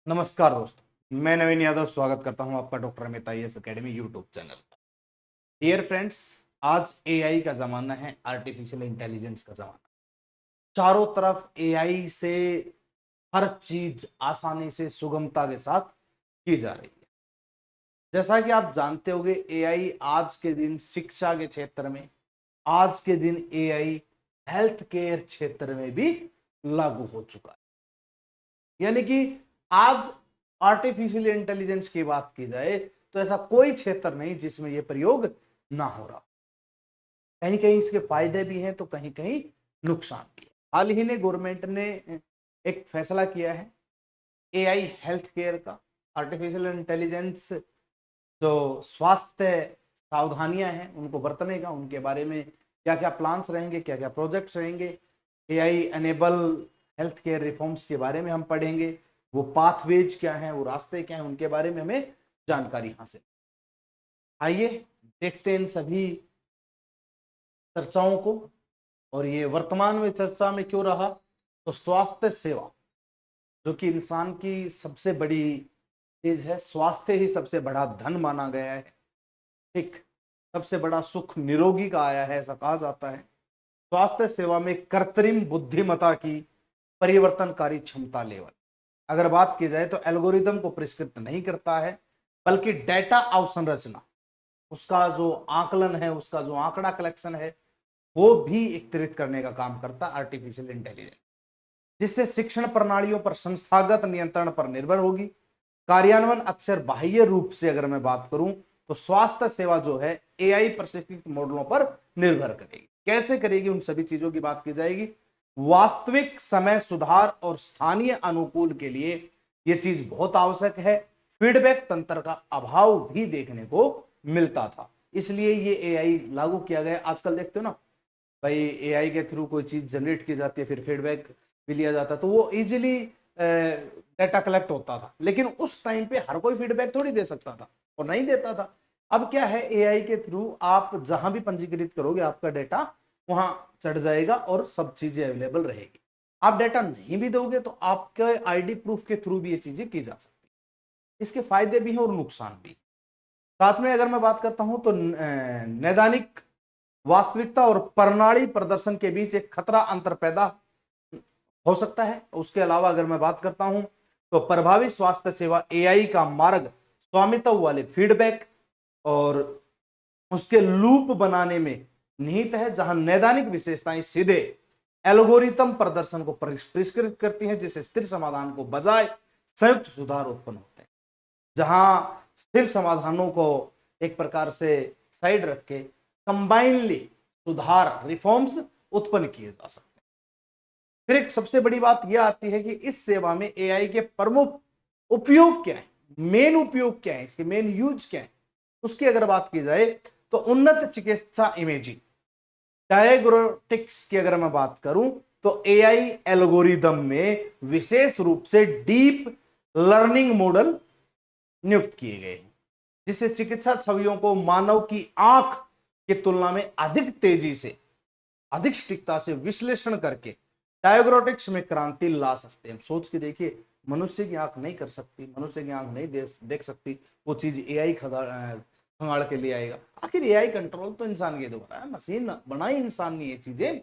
नमस्कार दोस्तों, मैं नवीन यादव स्वागत करता हूं आपका doctor Amit IAS academy YouTube channel पर। डियर फ्रेंड्स, आज एआई का जमाना है, आर्टिफिशियल इंटेलिजेंस का जमाना। चारों तरफ एआई से हर चीज आसानी से सुगमता के साथ की जा रही है। जैसा कि आप जानते होंगे, एआई आज के दिन शिक्षा के क्षेत्र में, आज के दिन एआई हेल्थ केयर क्षेत्र में भी लागू हो चुका है। यानी कि आज आर्टिफिशियल इंटेलिजेंस की बात की जाए तो ऐसा कोई क्षेत्र नहीं जिसमें यह प्रयोग ना हो रहा। कहीं कहीं इसके फायदे भी हैं तो कहीं कहीं नुकसान भी है। हाल ही में गवर्नमेंट ने एक फैसला किया है एआई हेल्थ केयर का। आर्टिफिशियल इंटेलिजेंस जो स्वास्थ्य सावधानियां हैं उनको बरतने का, उनके बारे में क्या क्या प्लान्स रहेंगे, क्या क्या प्रोजेक्ट्स रहेंगे, AI enable health care reforms के बारे में हम पढ़ेंगे। वो पाथवेज क्या है, वो रास्ते क्या है, उनके बारे में हमें जानकारी हासिल। आइए देखते हैं इन सभी चर्चाओं को। और ये वर्तमान में चर्चा में क्यों रहा, तो स्वास्थ्य सेवा जो कि इंसान की सबसे बड़ी चीज है, स्वास्थ्य ही सबसे बड़ा धन माना गया है। ठीक, सबसे बड़ा सुख निरोगी का आया है ऐसा कहा जाता है। स्वास्थ्य सेवा में कृत्रिम बुद्धिमत्ता की परिवर्तनकारी क्षमता लेवल अगर बात की जाए तो एल्गोरिदम को परिष्कृत नहीं करता है, बल्कि डेटा अवसंरचना, उसका जो आकलन है, उसका जो आंकड़ा कलेक्शन है, वो भी एकत्रित करने का काम करता है आर्टिफिशियल इंटेलिजेंस, जिससे शिक्षण प्रणालियों पर संस्थागत नियंत्रण पर निर्भर होगी। कार्यान्वयन अक्सर बाह्य रूप से अगर मैं बात करूं तो स्वास्थ्य सेवा जो है एआई प्रशिक्षित मॉडलों पर निर्भर करेगी। कैसे करेगी, उन सभी चीजों की बात की जाएगी। वास्तविक समय सुधार और स्थानीय अनुकूल के लिए यह चीज बहुत आवश्यक है। फीडबैक तंत्र का अभाव भी देखने को मिलता था, इसलिए ये एआई लागू किया गया। आजकल देखते हो ना भाई, एआई के थ्रू कोई चीज जनरेट की जाती है, फिर फीडबैक भी लिया जाता है, तो वो इजीली डाटा कलेक्ट होता था। लेकिन उस टाइम पे हर कोई फीडबैक थोड़ी दे सकता था और नहीं देता था। अब क्या है, एआई के थ्रू आप जहां भी पंजीकृत करोगे आपका डाटा वहां चढ़ जाएगा और सब चीजें अवेलेबल रहेगी। आप डाटा नहीं भी दोगे तो आपके आईडी प्रूफ के थ्रू भी ये चीजें की जा सकती है। इसके फायदे भी हैं और नुकसान भी। साथ में अगर मैं बात करता हूं तो नैदानिक वास्तविकता और प्रणाली प्रदर्शन के बीच एक खतरा अंतर पैदा हो सकता है। उसके अलावा अगर मैं बात करता हूं तो प्रभावी स्वास्थ्य सेवा एआई का मार्ग स्वामित्व वाले फीडबैक और उसके लूप बनाने में निहित है, जहां नैदानिक विशेषताएं सीधे एल्गोरिथम प्रदर्शन को परिष्कृत करती हैं, जिससे स्थिर समाधान को बजाय संयुक्त सुधार उत्पन्न होते हैं। जहां स्थिर समाधानों को एक प्रकार से साइड रख के कंबाइनली सुधार रिफॉर्म्स उत्पन्न किए जा सकते हैं। फिर एक सबसे बड़ी बात यह आती है कि इस सेवा में एआई के प्रमुख उपयोग क्या है, मेन उपयोग क्या है, इसके मेन यूज क्या है। उसकी अगर बात की जाए तो उन्नत चिकित्सा इमेजिंग डायग्नोस्टिक्स की अगर मैं बात करूं तो एआई एल्गोरिदम में विशेष रूप से डीप लर्निंग मॉडल नियुक्त किए गए हैं, जिससे चिकित्सा छवियों को मानव की आंख की तुलना में अधिक तेजी से, अधिक सटीकता से विश्लेषण करके डायग्नोस्टिक्स में क्रांति ला सकते हैं। सोच के देखिए, मनुष्य की आंख नहीं कर सकती, मनुष्य की आंख नहीं देख सकती, वो चीज एआई खंगाड़ के ले आएगा। आखिर एआई कंट्रोल तो इंसान के द्वारा है, मशीन बनाई इंसान ने ये चीजें।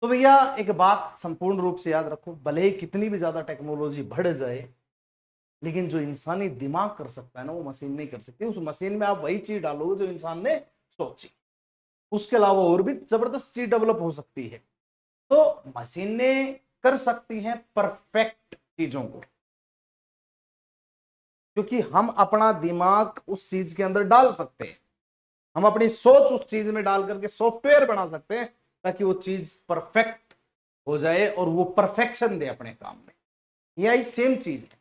तो भैया एक बात संपूर्ण रूप से याद रखो, भले ही कितनी भी ज्यादा टेक्नोलॉजी बढ़ जाए, लेकिन जो इंसानी दिमाग कर सकता है ना, वो मशीन नहीं कर सकती। उस मशीन में आप वही चीज डालोगे जो इंसान ने सोची, उसके अलावा और भी जबरदस्त चीज डेवलप हो सकती है। तो मशीनें कर सकती हैं परफेक्ट चीजों को, क्योंकि हम अपना दिमाग उस चीज के अंदर डाल सकते हैं, हम अपनी सोच उस चीज में डाल करके सॉफ्टवेयर बना सकते हैं ताकि वो चीज परफेक्ट हो जाए और वो परफेक्शन दे अपने काम में। यही सेम चीज है।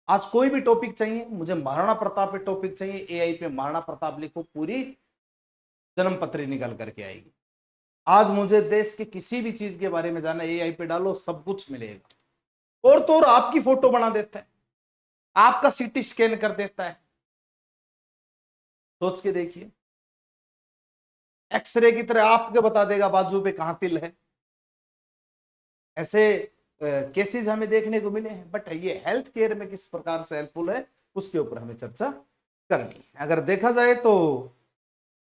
आज कोई भी टॉपिक चाहिए, मुझे महाराणा प्रताप पे टॉपिक चाहिए, एआई पे महाराणा प्रताप लिखो, पूरी जन्म पत्री निकल करके आएगी। आज मुझे देश के किसी भी चीज के बारे में जानना, एआई पे डालो, सब कुछ मिलेगा। और तो और आपकी फोटो बना देता है, आपका सीटी स्कैन कर देता है। सोच के देखिए, एक्सरे की तरह आपके बता देगा बाजू पे कहां तिल है। ऐसे केसेस हमें देखने को मिले हैं, बट ये हेल्थ केयर में किस प्रकार से हेल्पफुल है उसके ऊपर हमें चर्चा करनी है। अगर देखा जाए तो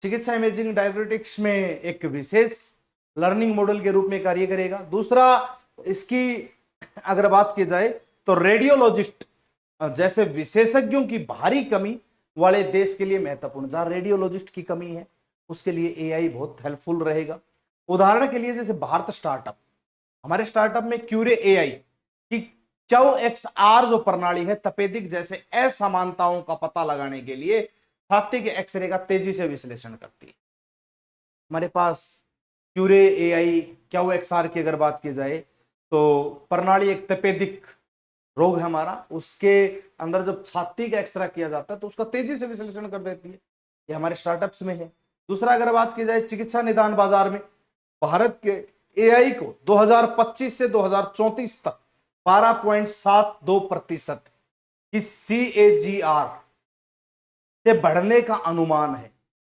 चिकित्सा इमेजिंग डायग्नोस्टिक्स में एक विशेष लर्निंग मॉडल के रूप में कार्य करेगा। दूसरा, इसकी अगर बात की जाए तो रेडियोलॉजिस्ट जैसे विशेषज्ञों की भारी कमी वाले देश के लिए महत्वपूर्ण, जहां रेडियोलॉजिस्ट की कमी है उसके लिए एआई बहुत हेल्पफुल रहेगा। उदाहरण के लिए जैसे भारत स्टार्टअप, हमारे स्टार्टअप में क्यूरे एआई की क्यू एक्स आर जो प्रणाली है तपेदिक जैसे असमानताओं का पता लगाने के लिए छाती के एक्सरे का तेजी से विश्लेषण करती है। हमारे पास क्यूरे एआई क्यू एक्स आर की अगर बात की जाए तो प्रणाली एक तपेदिक रोग है हमारा, उसके अंदर जब छाती का एक्सरे किया जाता है तो उसका तेजी से विश्लेषण कर देती है। ये हमारे स्टार्टअप्स में है। दूसरा, अगर बात की जाए चिकित्सा निदान बाजार में, भारत के एआई को 2025 से 2034 तक 12.72% की CAGR से बढ़ने का अनुमान है।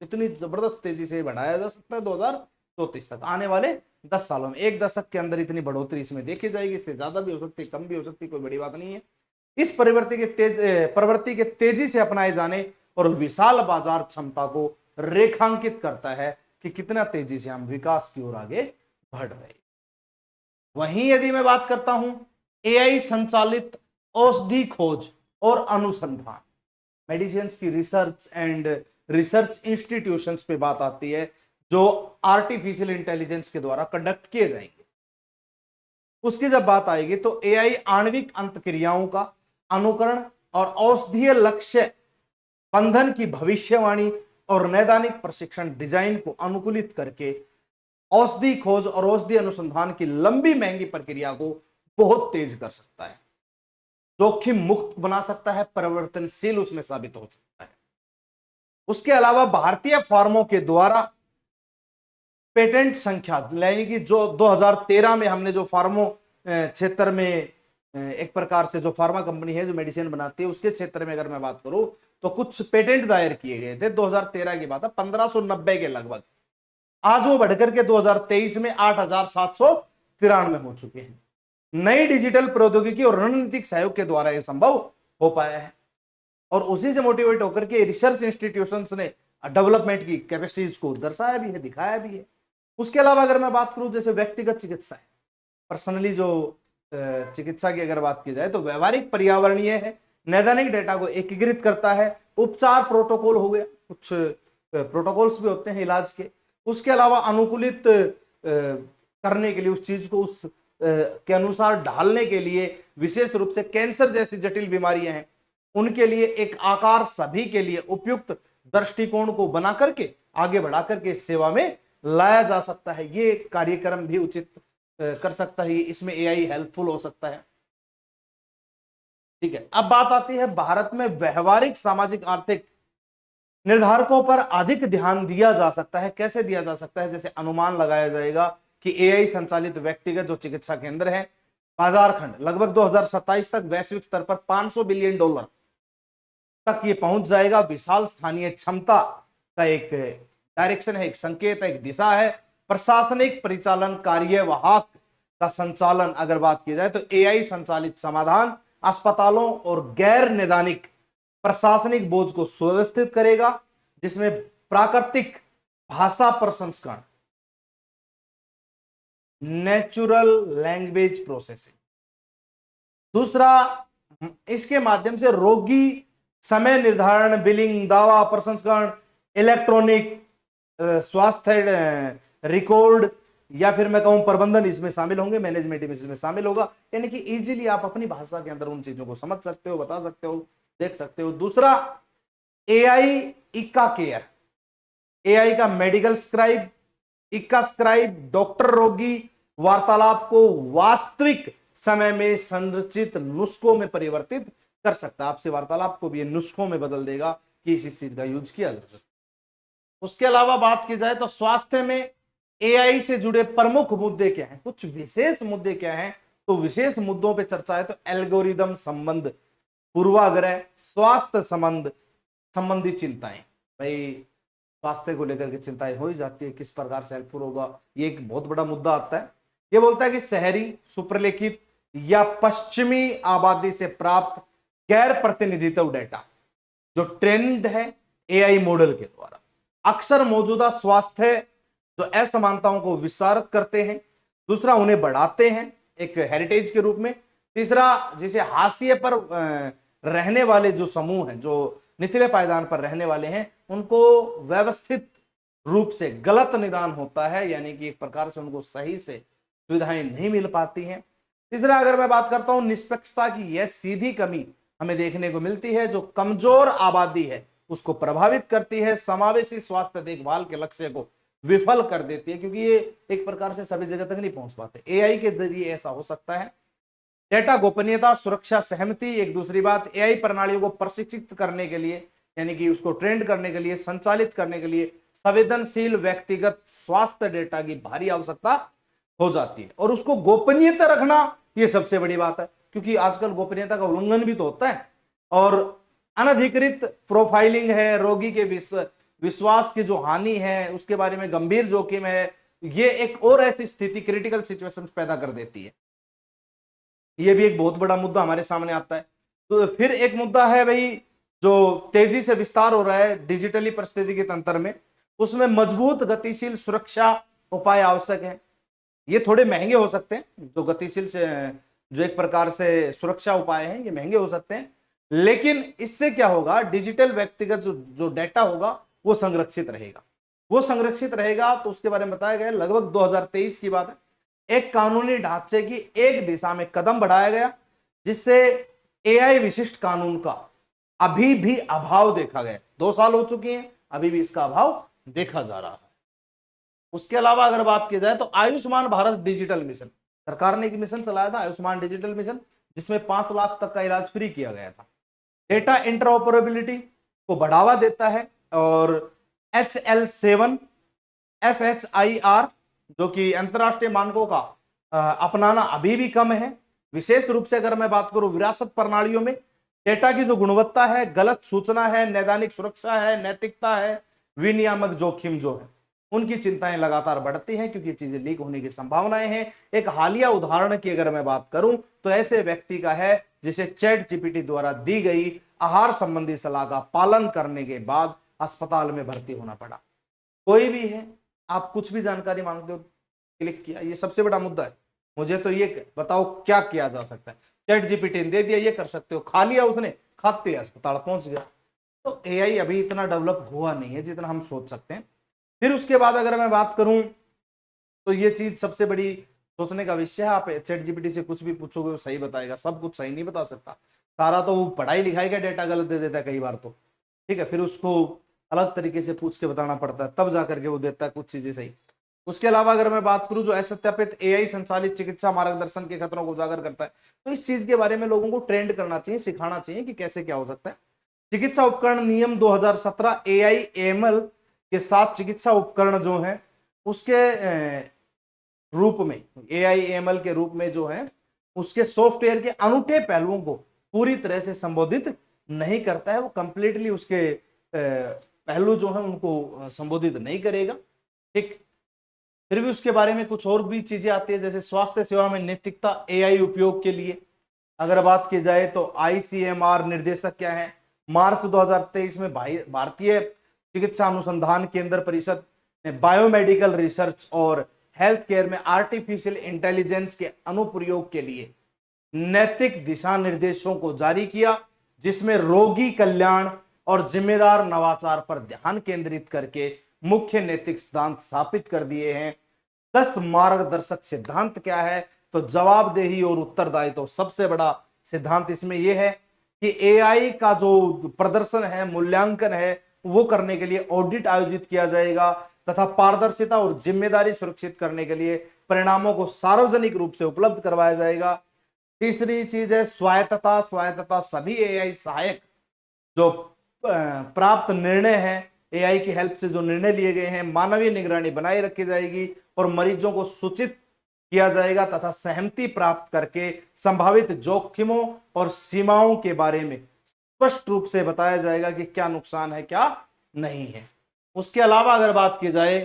इतनी जबरदस्त तेजी से बढ़ाया जा सकता है 2034 तक, आने वाले 10 सालों में, एक दशक के अंदर इतनी बढ़ोतरी इसमें देखी जाएगी। इससे ज्यादा भी हो सकती है, कम भी हो सकती है, कोई बड़ी बात नहीं है। इस प्रवृत्ति के तेजी से अपनाए जाने और विशाल बाजार क्षमता को रेखांकित करता है कि कितना तेजी से हम विकास की ओर आगे बढ़ रहे हैं। वहीं यदि मैं बात करता हूं एआई संचालित औषधि खोज और अनुसंधान, मेडिसिन की रिसर्च एंड रिसर्च इंस्टीट्यूशंस पे बात आती है जो आर्टिफिशियल इंटेलिजेंस के द्वारा कंडक्ट किए जाएंगे। उसकी जब बात आएगी तो एआई आणविक अंतक्रियाओं का अनुकरण और औषधीय लक्ष्य बंधन की भविष्यवाणी और नैदानिक प्रशिक्षण डिजाइन को अनुकूलित करके औषधि खोज और औषधि अनुसंधान की लंबी महंगी प्रक्रिया को बहुत तेज कर सकता है, जोखिम मुक्त बना सकता है, परिवर्तनशील उसमें साबित हो सकता है। उसके अलावा भारतीय फार्मों के द्वारा पेटेंट संख्या, यानी कि जो 2013 में हमने जो फार्मो क्षेत्र में एक प्रकार से जो फार्मा कंपनी है जो मेडिसिन बनाती है उसके क्षेत्र में अगर मैं बात करूं तो कुछ पेटेंट दायर किए गए थे। 2013 की बात है, 1590 के लगभग। आज वो बढ़कर के 2023 में 8793 हो चुके हैं। नई डिजिटल प्रौद्योगिकी और रणनीतिक सहयोग के द्वारा यह संभव हो पाया है और उसी से मोटिवेट होकर के रिसर्च इंस्टीट्यूशंस ने डेवलपमेंट की कैपेसिटीज को दर्शाया भी है, दिखाया भी है। उसके अलावा अगर मैं बात करूं जैसे व्यक्तिगत चिकित्सा है, पर्सनली जो चिकित्सा की अगर बात की जाए तो व्यवहारिक पर्यावरणीय है, नैदानिक डेटा को एकीकृत करता है, उपचार प्रोटोकॉल हो गया, कुछ प्रोटोकॉल्स भी होते हैं इलाज के। उसके अलावा अनुकूलित करने के लिए उस चीज को उस के अनुसार ढालने के लिए, विशेष रूप से कैंसर जैसी जटिल बीमारियां हैं उनके लिए एक आकार सभी के लिए उपयुक्त दृष्टिकोण को बना करके आगे बढ़ा करके सेवा में लाया जा सकता है। ये कार्यक्रम भी उचित कर सकता है, इसमें एआई हेल्पफुल हो सकता है। ठीक है, अब बात आती है भारत में व्यवहारिक सामाजिक आर्थिक निर्धारकों पर अधिक ध्यान दिया जा सकता है। कैसे दिया जा सकता है? जैसे अनुमान लगाया जाएगा कि एआई संचालित व्यक्तिगत जो चिकित्सा केंद्र है, बाजार खंड लगभग 2027 तक वैश्विक स्तर पर $500 बिलियन तक ये पहुंच जाएगा। विशाल स्थानीय क्षमता का एक डायरेक्शन है, एक संकेत है, एक दिशा है। प्रशासनिक परिचालन कार्यवाहक का संचालन अगर बात की जाए तो एआई संचालित समाधान अस्पतालों और गैर नैदानिक प्रशासनिक बोझ को सुव्यवस्थित करेगा, जिसमें प्राकृतिक भाषा प्रसंस्करण, नेचुरल लैंग्वेज प्रोसेसिंग। दूसरा, इसके माध्यम से रोगी समय निर्धारण, बिलिंग, दावा प्रसंस्करण, इलेक्ट्रॉनिक स्वास्थ्य रिकॉर्ड या फिर मैं कहूं प्रबंधन इसमें शामिल होंगे, मैनेजमेंट इसमें शामिल होगा। यानी कि इजीली आप अपनी भाषा के अंदर उन चीजों को समझ सकते हो, बता सकते हो, देख सकते हो। दूसरा, एआई इक्का केयर, एआई का मेडिकल स्क्राइब, इक्का स्क्राइब डॉक्टर रोगी वार्तालाप को वास्तविक समय में संरचित नुस्खों में परिवर्तित कर सकता है। आपसे वार्तालाप को भी ये नुस्खों में बदल देगा कि इस चीज का यूज किया जा सकता है। उसके अलावा बात की जाए तो स्वास्थ्य में एआई से जुड़े प्रमुख मुद्दे क्या हैं, कुछ विशेष मुद्दे क्या हैं, तो विशेष मुद्दों पे चर्चा है तो एल्गोरिदम संबंध, पूर्वाग्रह, स्वास्थ्य संबंधी चिंताएं। भाई स्वास्थ्य को लेकर के चिंताएं हो ही जाती है, किस प्रकार से हेल्पफुल होगा, ये एक बहुत बड़ा मुद्दा आता है। ये बोलता है कि शहरी सुप्रलेखित या पश्चिमी आबादी से प्राप्त गैर प्रतिनिधित्व डेटा जो ट्रेंड है एआई मॉडल के द्वारा, अक्सर मौजूदा स्वास्थ्य जो असमानताओं को विस्तारित करते हैं, दूसरा उन्हें बढ़ाते हैं एक हेरिटेज के रूप में, तीसरा जिसे हाशिए पर रहने वाले जो समूह हैं, जो निचले पायदान पर रहने वाले हैं, उनको व्यवस्थित रूप से गलत निदान होता है, यानी कि एक प्रकार से उनको सही से सुविधाएं नहीं मिल पाती हैं। तीसरा अगर मैं बात करता हूं निष्पक्षता की, यह सीधी कमी हमें देखने को मिलती है जो कमजोर आबादी है उसको प्रभावित करती है, समावेशी स्वास्थ्य देखभाल के लक्ष्य को विफल कर देती है, क्योंकि ये एक प्रकार से सभी जगह तक नहीं पहुंच पाते। एआई के जरिए ऐसा हो सकता है। डेटा गोपनीयता, सुरक्षा, सहमति, एक दूसरी बात, एआई प्रणालियों को प्रशिक्षित करने के लिए, यानी कि उसको ट्रेंड करने के लिए, संचालित करने के लिए संवेदनशील व्यक्तिगत स्वास्थ्य डेटा की भारी आवश्यकता हो जाती है, और उसको गोपनीयता रखना यह सबसे बड़ी बात है, क्योंकि आजकल गोपनीयता का उल्लंघन भी तो होता है, और अनधिकृत प्रोफाइलिंग है, रोगी के विश्वास की जो हानि है उसके बारे में गंभीर जोखिम है, ये एक और ऐसी स्थिति, क्रिटिकल सिचुएशन पैदा कर देती है। ये भी एक बहुत बड़ा मुद्दा हमारे सामने आता है। तो फिर एक मुद्दा है भाई, जो तेजी से विस्तार हो रहा है डिजिटली परिस्थिति के तंत्र में, उसमें मजबूत गतिशील सुरक्षा उपाय आवश्यक है। ये थोड़े महंगे हो सकते हैं, जो गतिशील से जो एक प्रकार से सुरक्षा उपाय हैं, ये महंगे हो सकते हैं, लेकिन इससे क्या होगा, डिजिटल व्यक्तिगत जो डेटा होगा वो संरक्षित रहेगा। वो संरक्षित रहेगा तो उसके बारे में बताया गया, लगभग 2023 की बात है, एक कानूनी ढांचे की एक दिशा में कदम बढ़ाया गया, जिससे एआई विशिष्ट कानून का अभी भी अभाव देखा गया। 2 साल हो चुके हैं, अभी भी इसका अभाव देखा जा रहा है। उसके अलावा अगर बात की जाए तो आयुष्मान भारत डिजिटल मिशन, सरकार ने एक मिशन चलाया था, आयुष्मान डिजिटल मिशन, जिसमें 5 लाख तक का इलाज फ्री किया गया था। डेटा इंटरऑपरेबिलिटी को बढ़ावा देता है, और HL7 FHIR जो कि अंतरराष्ट्रीय मानकों का अपनाना अभी भी कम है। विशेष रूप से अगर मैं बात करूं विरासत प्रणालियों में डेटा की जो गुणवत्ता है, गलत सूचना है, नैदानिक सुरक्षा है, नैतिकता है, विनियामक जोखिम जो है, उनकी चिंताएं लगातार बढ़ती हैं, क्योंकि चीजें लीक होने की संभावनाएं हैं। एक हालिया उदाहरण की अगर मैं बात करूं तो ऐसे व्यक्ति का है जिसे चैट जीपीटी द्वारा दी गई आहार संबंधी सलाह का पालन करने के बाद अस्पताल में भर्ती होना पड़ा। कोई भी है, आप कुछ भी जानकारी मांगते हो, क्लिक किया, ये सबसे बड़ा मुद्दा है। मुझे तो ये बताओ क्या किया जा सकता है, चैट जीपीटी ने दे दिया, ये कर सकते हो, खा लिया उसने, खाते अस्पताल पहुंच गया। तो एआई अभी इतना डेवलप हुआ नहीं है जितना हम सोच सकते हैं। फिर उसके बाद अगर मैं बात करूं तो ये चीज सबसे बड़ी सोचने का विषय है। आप चैट जीपीटी से कुछ भी पूछोगे वो सही बताएगा, सब कुछ सही नहीं बता सकता, सारा तो वो पढ़ाई लिखाई का डेटा गलत दे देता है कई बार तो, ठीक है, फिर उसको अलग तरीके से पूछ के बताना पड़ता है, तब जाकर के वो देता है कुछ चीजें सही। उसके अलावा अगर मैं बात करूं जो असत्यापित एआई संचालित चिकित्सा मार्गदर्शन के खतरों को उजागर करता है, तो इस चीज के बारे में लोगों को ट्रेंड करना चाहिए, सिखाना चाहिए कि कैसे क्या हो सकता है। चिकित्सा उपकरण नियम 2017 एआई एमएल के साथ चिकित्सा उपकरण जो है उसके रूप में, एआई एमएल के रूप में जो है उसके सॉफ्टवेयर के अनूठे पहलुओं को पूरी तरह से संबोधित नहीं करता है। वो कंप्लीटली उसके पहलू जो है उनको संबोधित नहीं करेगा, ठीक। फिर भी उसके बारे में कुछ और भी चीजें आती है, जैसे स्वास्थ्य सेवा में नैतिकता एआई उपयोग के लिए अगर बात की जाए तो आईसीएमआर निर्देशक क्या है, मार्च 2023 में भारतीय चिकित्सा अनुसंधान केंद्र परिषद ने बायोमेडिकल रिसर्च और हेल्थ केयर में आर्टिफिशियल इंटेलिजेंस के अनुप्रयोग के लिए नैतिक दिशा निर्देशों को जारी किया, जिसमें रोगी कल्याण और जिम्मेदार नवाचार पर ध्यान केंद्रित करके मुख्य नैतिक सिद्धांत स्थापित कर दिए हैं। 10 मार्गदर्शक सिद्धांत क्या है, तो जवाबदेही और उत्तरदायित्व सबसे बड़ा सिद्धांत इसमें यह है कि एआई का जो प्रदर्शन है, मूल्यांकन है, वो करने के लिए ऑडिट आयोजित किया जाएगा तथा पारदर्शिता और जिम्मेदारी सुरक्षित करने के लिए परिणामों को सार्वजनिक रूप से उपलब्ध करवाया जाएगा। तीसरी चीज है स्वायत्तता। स्वायत्तता सभी एआई सहायक जो प्राप्त निर्णय है, एआई की हेल्प से जो निर्णय लिए गए हैं, मानवीय निगरानी बनाए रखी जाएगी और मरीजों को सूचित किया जाएगा तथा सहमति प्राप्त करके संभावित जोखिमों और सीमाओं के बारे में स्पष्ट रूप से बताया जाएगा कि क्या नुकसान है क्या नहीं है। उसके अलावा अगर बात की जाए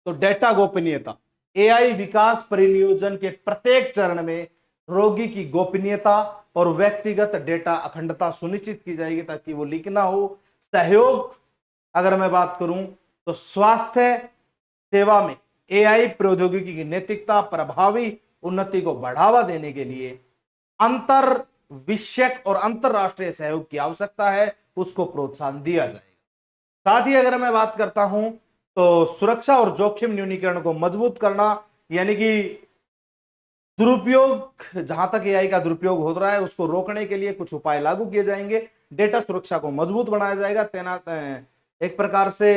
तो डेटा गोपनीयता, एआई विकास परिनियोजन के प्रत्येक चरण में रोगी की गोपनीयता और व्यक्तिगत डेटा अखंडता सुनिश्चित की जाएगी ताकि वो लीक ना हो। सहयोग अगर मैं बात करूं तो स्वास्थ्य सेवा में एआई प्रौद्योगिकी की नैतिकता प्रभावी उन्नति को बढ़ावा देने के लिए अंतर विषयक और अंतरराष्ट्रीय सहयोग की आवश्यकता है, उसको प्रोत्साहन दिया जाएगा। साथ ही अगर मैं बात करता हूं तो सुरक्षा और जोखिम न्यूनीकरण को मजबूत करना, यानी कि दुरुपयोग, जहां तक एआई का दुरुपयोग हो रहा है उसको रोकने के लिए कुछ उपाय लागू किए जाएंगे। डेटा सुरक्षा को मजबूत बनाया जाएगा। तैनात एक प्रकार से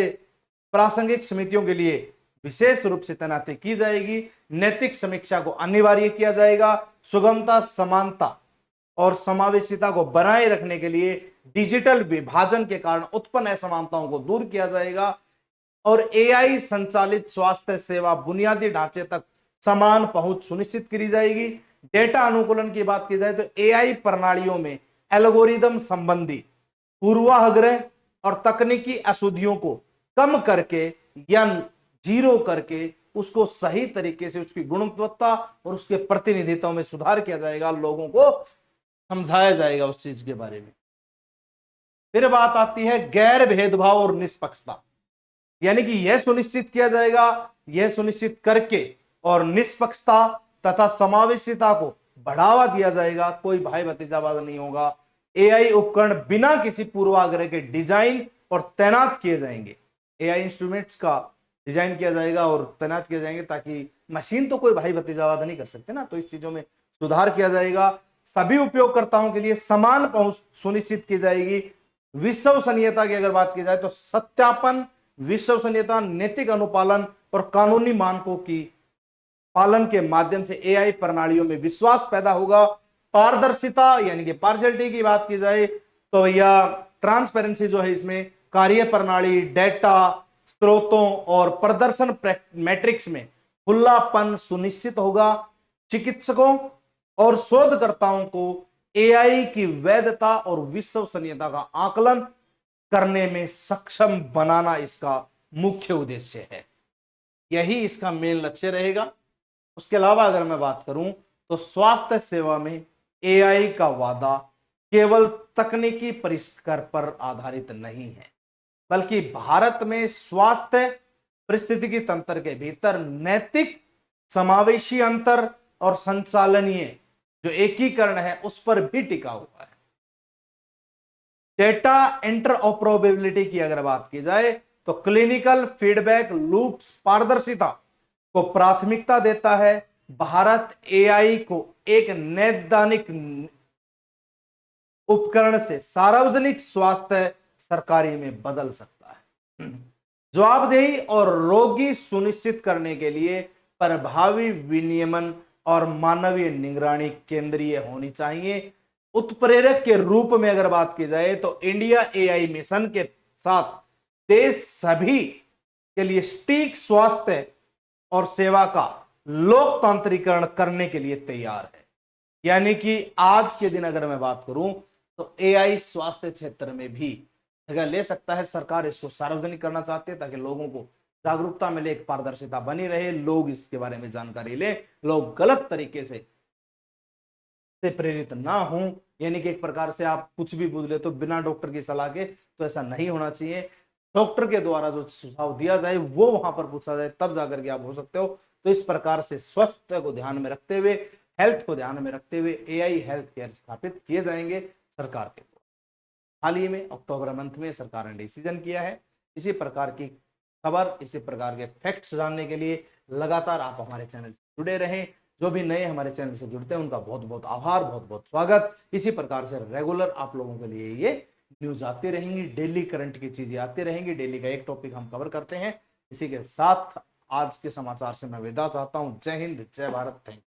प्रासंगिक समितियों के लिए विशेष रूप से तैनाती की जाएगी। नैतिक समीक्षा को अनिवार्य किया जाएगा। सुगमता, समानता और समावेशिता को बनाए रखने के लिए डिजिटल विभाजन के कारण उत्पन्न असमानताओं को दूर किया जाएगा और एआई संचालित स्वास्थ्य सेवा बुनियादी ढांचे तक समान पहुंच सुनिश्चित की जाएगी। डेटा अनुकूलन की बात की जाए तो एआई प्रणालियों में एल्गोरिदम संबंधी पूर्वाग्रह और तकनीकी अशुद्धियों को कम करके या जीरो करके उसको सही तरीके से उसकी गुणवत्ता और उसके प्रतिनिधित्व में सुधार किया जाएगा। लोगों को समझाया जाएगा उस चीज के बारे में। फिर बात आती है गैर भेदभाव और निष्पक्षता, यानी कि यह सुनिश्चित किया जाएगा, यह सुनिश्चित करके और निष्पक्षता तथा समावेशिता को बढ़ावा दिया जाएगा। कोई भाई भतीजावाद नहीं होगा। एआई उपकरण बिना किसी पूर्वाग्रह के डिजाइन और तैनात किए जाएंगे। एआई इंस्ट्रूमेंट्स का डिजाइन किया जाएगा और तैनात किए जाएंगे ताकि मशीन तो कोई भाई भतीजावाद नहीं कर सकते ना, तो इस चीजों में सुधार किया जाएगा। सभी उपयोगकर्ताओं के लिए समान पहुंच सुनिश्चित की जाएगी। विश्वसनीयता की अगर बात की जाए तो सत्यापन, विश्वसनीयता, नैतिक अनुपालन और कानूनी मानकों की पालन के माध्यम से एआई प्रणालियों में विश्वास पैदा होगा। पारदर्शिता यानी कि पार्शियलिटी की बात की जाए तो यह ट्रांसपेरेंसी जो है इसमें कार्य प्रणाली, डेटा स्रोतों और प्रदर्शन मैट्रिक्स में खुलापन सुनिश्चित होगा। चिकित्सकों और शोधकर्ताओं को एआई की वैधता और विश्वसनीयता का आकलन करने में सक्षम बनाना इसका मुख्य उद्देश्य है। यही इसका मेन लक्ष्य रहेगा। उसके अलावा अगर मैं बात करूं तो स्वास्थ्य सेवा में एआई का वादा केवल तकनीकी परिष्कार पर आधारित नहीं है, बल्कि भारत में स्वास्थ्य पारिस्थितिकी तंत्र के भीतर नैतिक, समावेशी अंतर और संचालनीय जो एकीकरण है उस पर भी टिका हुआ है। डेटा इंटरऑपरेबिलिटी की अगर बात की जाए तो क्लिनिकल फीडबैक लूप्स पारदर्शिता को प्राथमिकता देता है। भारत एआई को एक नैदानिक उपकरण से सार्वजनिक स्वास्थ्य सरकारी में बदल सकता है। जवाबदेही और रोगी सुनिश्चित करने के लिए प्रभावी विनियमन और मानवीय निगरानी केंद्रीय होनी चाहिए। उत्प्रेरक के रूप में अगर बात की जाए तो इंडिया एआई मिशन के साथ देश सभी के लिए सटीक स्वास्थ्य और सेवा का लोकतांत्रिकरण करने के लिए तैयार है। यानी कि आज के दिन अगर मैं बात करूं तो एआई स्वास्थ्य क्षेत्र में भी जगह ले सकता है। सरकार इसको सार्वजनिक करना चाहती है ताकि लोगों को जागरूकता मिले, एक पारदर्शिता बनी रहे, लोग इसके बारे में जानकारी ले, लोग गलत तरीके से प्रेरित ना हो। यानी कि एक प्रकार से आप कुछ भी बुझ ले तो बिना डॉक्टर की सलाह के, तो ऐसा नहीं होना चाहिए। डॉक्टर के द्वारा जो सुझाव दिया जाए वो वहां पर पूछा जाए, तब जाकर के आप हो सकते हो। तो इस प्रकार से स्वास्थ्य को ध्यान में रखते हुए, हेल्थ को ध्यान में रखते हुए एआई हेल्थ केयर स्थापित किए जाएंगे सरकार के द्वारा। हाल ही में अक्टूबर मंथ में सरकार ने डिसीजन किया है। इसी प्रकार की खबर, इसी प्रकार के फैक्ट्स जानने के लिए लगातार आप हमारे चैनल से जुड़े रहें। जो भी नए हमारे चैनल से जुड़ते हैं उनका बहुत बहुत आभार, बहुत बहुत स्वागत। इसी प्रकार से रेगुलर आप लोगों के लिए ये न्यूज आती रहेंगी, डेली करंट की चीजें आती रहेंगी, डेली का एक टॉपिक हम कवर करते हैं। इसी के साथ आज के समाचार से मैं विदा चाहता हूं। जय हिंद, जय भारत, थैंक यू।